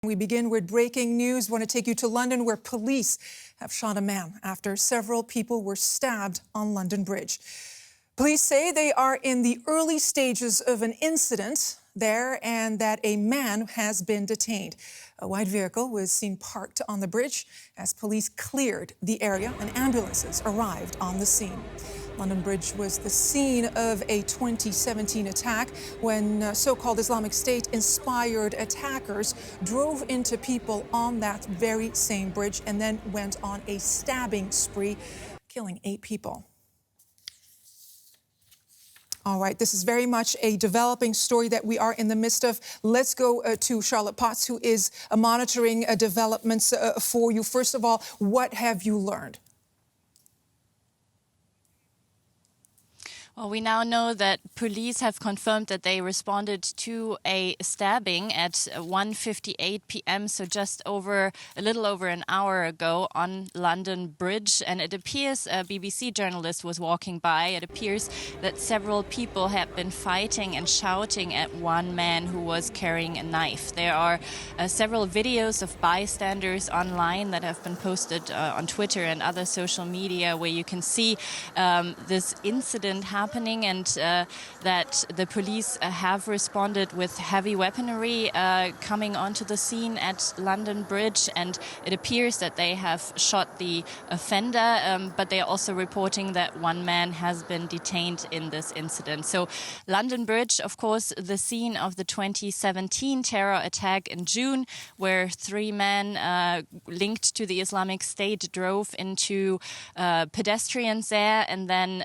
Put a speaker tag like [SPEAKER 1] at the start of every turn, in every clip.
[SPEAKER 1] We begin with breaking news. I want to take you to London, where police have shot a man after several people were stabbed on London Bridge. Police say they are in the early stages of an incident there and that a man has been detained. A white vehicle was seen parked on the bridge as police cleared the area and ambulances arrived on the scene. London Bridge was the scene of a 2017 attack when so-called Islamic State-inspired attackers drove into people on that very same bridge and then went on a stabbing spree, killing 8 people. All right, this is very much a developing story that we are in the midst of. Let's go to Charlotte Potts, who is monitoring developments for you. First of all, what have you learned?
[SPEAKER 2] Well, we now know that police have confirmed that they responded to a stabbing at 1:58 p.m., so just a little over an hour ago on London Bridge. And it appears, a BBC journalist was walking by, it appears that several people had been fighting and shouting at one man who was carrying a knife. There are several videos of bystanders online that have been posted on Twitter and other social media where you can see this incident happening and that the police have responded with heavy weaponry coming onto the scene at London Bridge, and it appears that they have shot the offender, but they are also reporting that one man has been detained in this incident. So London Bridge, of course, the scene of the 2017 terror attack in June, where 3 men linked to the Islamic State drove into pedestrians there and then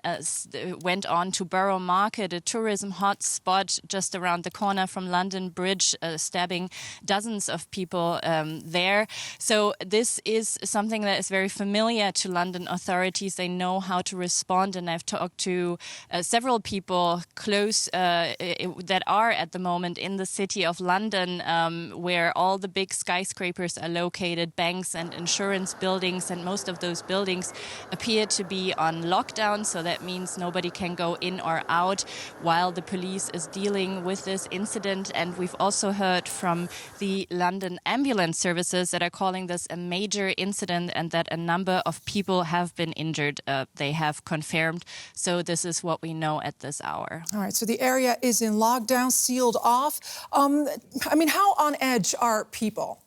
[SPEAKER 2] went on to Borough Market, a tourism hotspot just around the corner from London Bridge, stabbing dozens of people there. So this is something that is very familiar to London authorities. They know how to respond, and I've talked to several people close that are at the moment in the city of London, where all the big skyscrapers are located, banks and insurance buildings, and most of those buildings appear to be on lockdown, so that means nobody can go in or out while the police is dealing with this incident. And we've also heard from the London ambulance services that are calling this a major incident and that a number of people have been injured. They have confirmed. So this is what we know at this hour.
[SPEAKER 1] All right, so the area is in lockdown, sealed off. I mean, how on edge are people?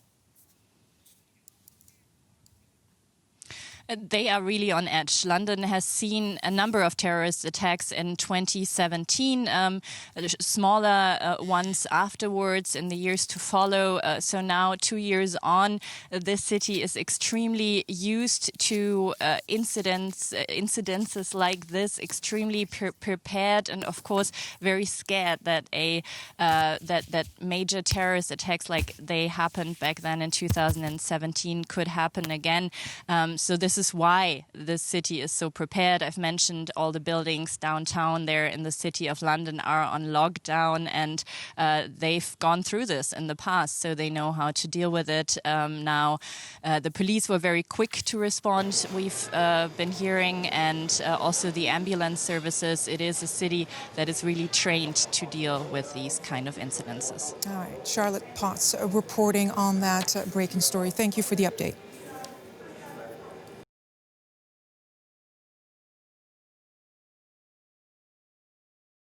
[SPEAKER 2] They are really on edge. London has seen a number of terrorist attacks in 2017, smaller ones afterwards in the years to follow. So now, 2 years on, this city is extremely used to incidences like this, extremely prepared, and of course very scared that that major terrorist attacks like they happened back then in 2017 could happen again. So this is why this city is so prepared. I've mentioned all the buildings downtown there in the city of London are on lockdown, and they've gone through this in the past, so they know how to deal with it. Now, the police were very quick to respond, we've been hearing, and also the ambulance services. It is a city that is really trained to deal with these kind of incidences.
[SPEAKER 1] All right, Charlotte Potts reporting on that breaking story. Thank you for the update.